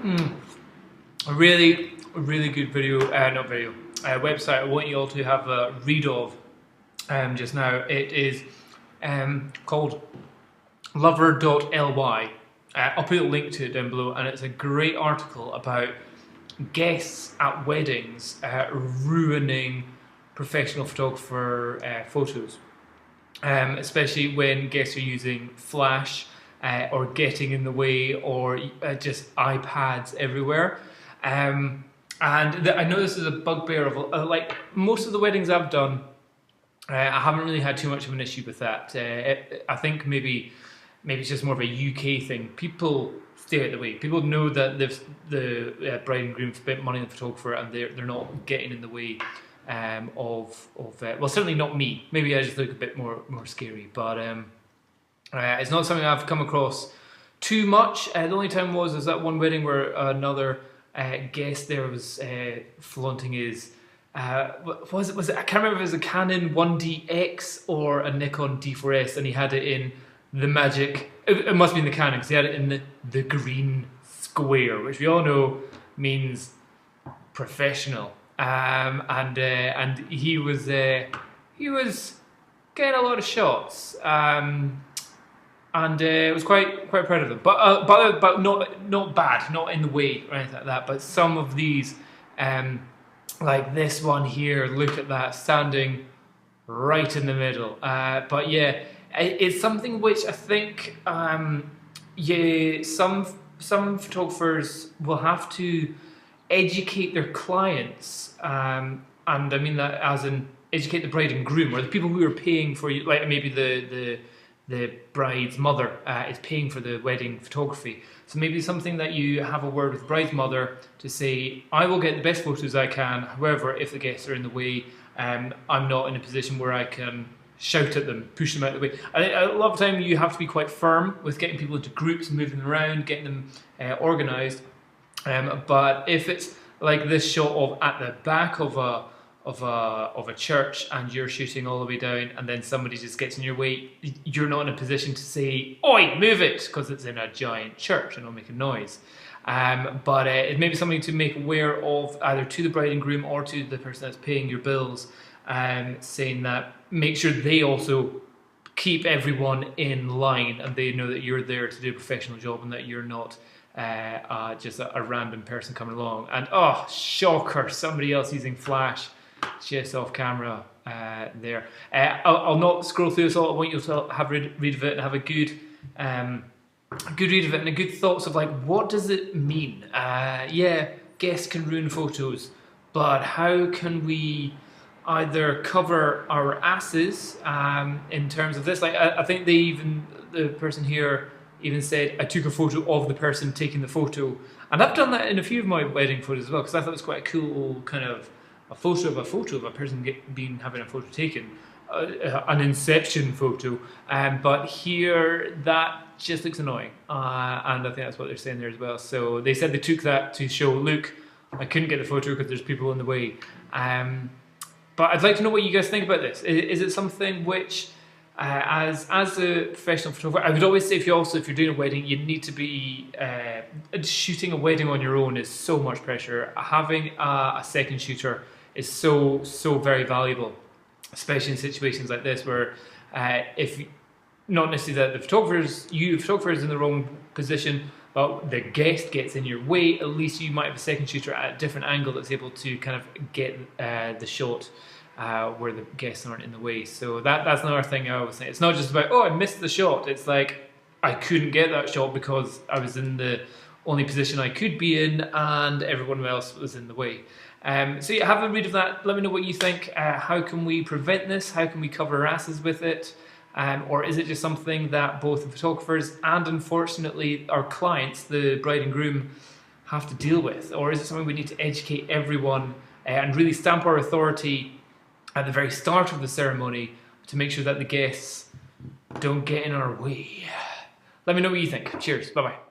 A really good video, website I want you all to have a read of just now. It is called lover.ly. I'll put a link to it down below, and it's a great article about guests at weddings ruining professional photographer photos, especially when guests are using flash or getting in the way, or just iPads everywhere. And I know this is a bugbear of like most of the weddings I've done. I haven't really had too much of an issue with that. I think maybe it's just more of a UK thing. People stay out the way. People know that the bride and groom spent money on the photographer, and they're not getting in the way of well, certainly not me. Maybe I just look a bit more scary, but it's not something I've come across too much. The only time was that one wedding where another guest there was flaunting his was it I can't remember if it was a Canon 1DX or a Nikon D4S, and he had it in the magic, it must be in the Canon, because he had it in the green square, which we all know means professional. And he was getting a lot of shots, and it was quite proud of them. But not bad, not in the way or anything like that. But some of these, like this one here, look at that, standing right in the middle. But yeah, it's something which I think some photographers will have to educate their clients, and I mean that as in educate the bride and groom, or the people who are paying for you, like maybe the bride's mother is paying for the wedding photography. So maybe something that you have a word with the bride's mother to say, I will get the best photos I can, however, if the guests are in the way, I'm not in a position where I can shout at them, push them out of the way. A lot of the time you have to be quite firm with getting people into groups, moving them around, getting them organised. But if it's like this shot of at the back of a church, and you're shooting all the way down, and then somebody just gets in your way, you're not in a position to say, "Oi, move it," because it's in a giant church and it'll make a noise. But it may be something to make aware of, either to the bride and groom or to the person that's paying your bills, saying that make sure they also keep everyone in line, and they know that you're there to do a professional job, and that you're not just a random person coming along. And oh, shocker, somebody else using flash just off camera there. I'll not scroll through this all. I want you to have a read of it and have a good read of it, and a good thoughts of like, what does it mean? Yeah, guests can ruin photos, but how can we either cover our asses in terms of this? Like I think the person here even said, I took a photo of the person taking the photo, and I've done that in a few of my wedding photos as well, because I thought it was quite a cool kind of a photo of a person having a photo taken, an inception photo. But here that just looks annoying, and I think that's what they're saying there as well. So they said they took that to show, look, I couldn't get the photo because there's people in the way. But I'd like to know what you guys think about this. Is it something which, as a professional photographer, I would always say if you're doing a wedding, you need to be shooting a wedding on your own is so much pressure. Having a second shooter is so very valuable, especially in situations like this where if not necessarily that the photographer is in the wrong position, but the guest gets in your way, at least you might have a second shooter at a different angle that's able to kind of get the shot where the guests aren't in the way. So that's another thing I always say. It's not just about, oh, I missed the shot. It's like, I couldn't get that shot because I was in the only position I could be in, and everyone else was in the way. So yeah, have a read of that. Let me know what you think. How can we prevent this? How can we cover our asses with it? Or is it just something that both the photographers and, unfortunately, our clients, the bride and groom, have to deal with? Or is it something we need to educate everyone and really stamp our authority at the very start of the ceremony to make sure that the guests don't get in our way? Let me know what you think. Cheers. Bye-bye.